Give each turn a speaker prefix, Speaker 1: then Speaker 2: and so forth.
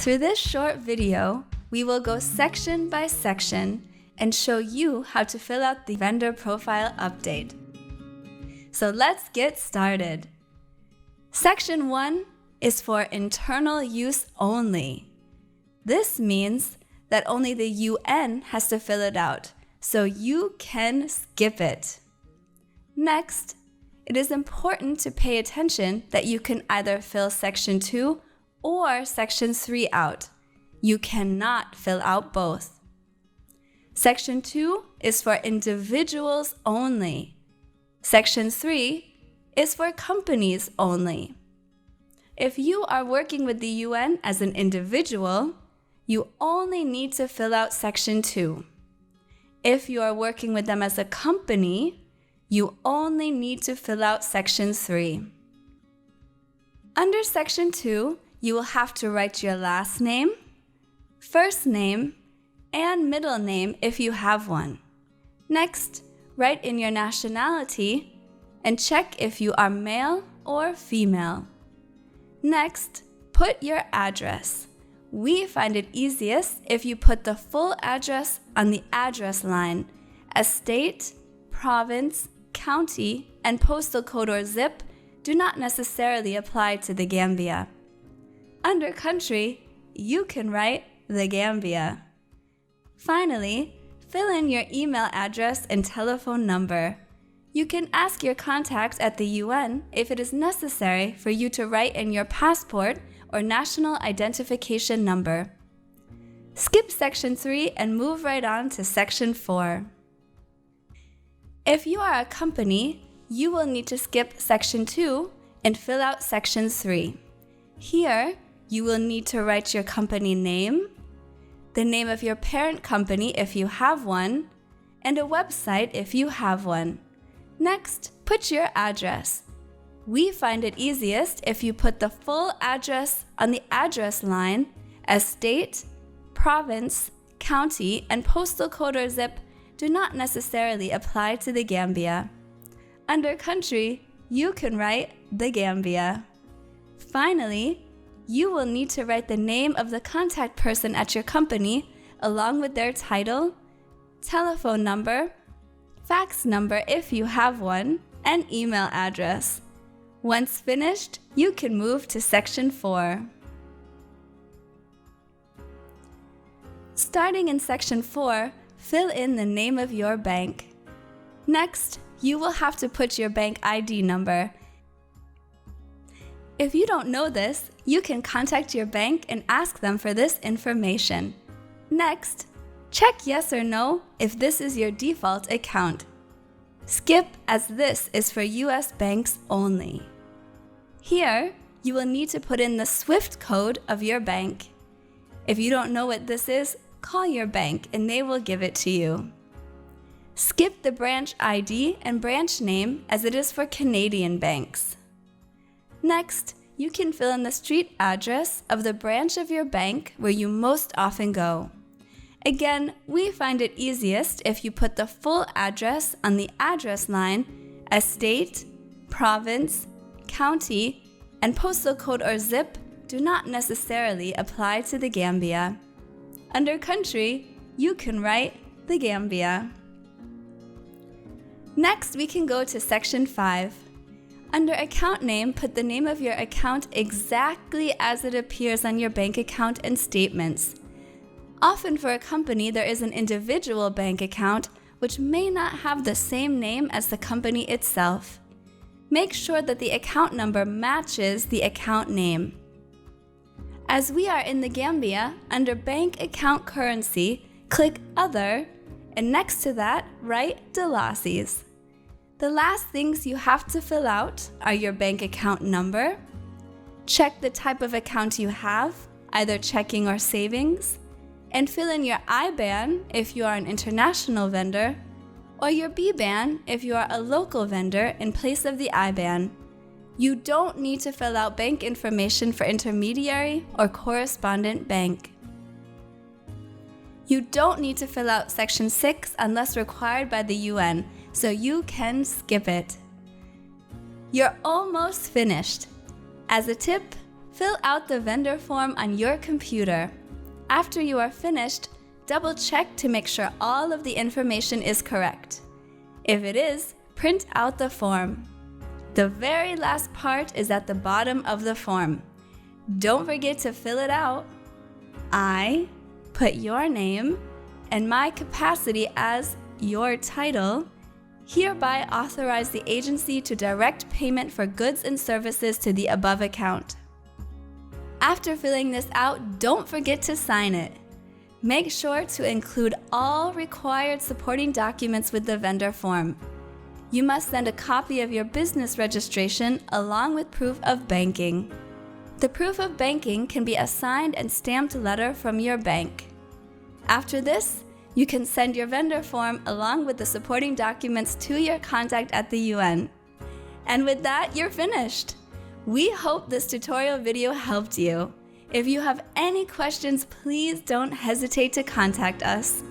Speaker 1: Through this short video, we will go section by section and show you how to fill out the vendor profile update. So let's get started. Section 1 is for internal use only. This means that only the UN has to fill it out, so you can skip it. Next, it is important to pay attention that you can either fill Section 2 or Section 3 out. You cannot fill out both. Section 2 is for individuals only. Section 3 is for companies only. If you are working with the UN as an individual, you only need to fill out Section 2. If you are working with them as a company, you only need to fill out Section 3. Under Section 2, you will have to write your last name, first name, and middle name if you have one. Next, write in your nationality and check if you are male or female. Next, put your address. We find it easiest if you put the full address on the address line, as state, province, county, and postal code or zip do not necessarily apply to the Gambia. Under country, you can write the Gambia. Finally, fill in your email address and telephone number. You can ask your contact at the UN if it is necessary for you to write in your passport or national identification number. Skip Section 3 and move right on to Section 4. If you are a company, you will need to skip Section 2 and fill out Section 3. Here, you will need to write your company name, the name of your parent company if you have one, and a website if you have one. Next, put your address. We find it easiest if you put the full address on the address line, as state, province, county, and postal code or zip do not necessarily apply to the Gambia. Under country, you can write the Gambia. Finally, you will need to write the name of the contact person at your company along with their title, telephone number, fax number if you have one, and email address. Once finished, you can move to Section 4. Starting in Section 4, fill in the name of your bank. Next, you will have to put your bank ID number. If you don't know this, you can contact your bank and ask them for this information. Next, check yes or no if this is your default account. Skip, as this is for US banks only. Here, you will need to put in the SWIFT code of your bank. If you don't know what this is, call your bank and they will give it to you. Skip the branch ID and branch name, as it is for Canadian banks. Next, you can fill in the street address of the branch of your bank where you most often go. Again, we find it easiest if you put the full address on the address line, as state, province, county, and postal code or zip do not necessarily apply to the Gambia. Under country, you can write the Gambia. Next, we can go to Section 5. Under account name, put the name of your account exactly as it appears on your bank account and statements. Often for a company, there is an individual bank account which may not have the same name as the company itself. Make sure that the account number matches the account name. As we are in the Gambia, under Bank Account Currency, click Other, and next to that, write Delacies. The last things you have to fill out are your bank account number, check the type of account you have, either checking or savings, and fill in your IBAN if you are an international vendor, or your BBAN if you are a local vendor in place of the IBAN. You don't need to fill out bank information for intermediary or correspondent bank. You don't need to fill out Section 6 unless required by the UN, so you can skip it. You're almost finished. As a tip, Fill out the vendor form on your computer. After you are finished, double-check to make sure all of the information is correct. If it is, print out the form. The very last part is at the bottom of the form. Don't forget to fill it out. I put your name and my capacity as your title, hereby authorize the agency to direct payment for goods and services to the above account. After filling this out, don't forget to sign it. Make sure to include all required supporting documents with the vendor form. You must send a copy of your business registration along with proof of banking. The proof of banking can be a signed and stamped letter from your bank. After this, you can send your vendor form along with the supporting documents to your contact at the UN. And with that, you're finished. We hope this tutorial video helped you. If you have any questions, please don't hesitate to contact us.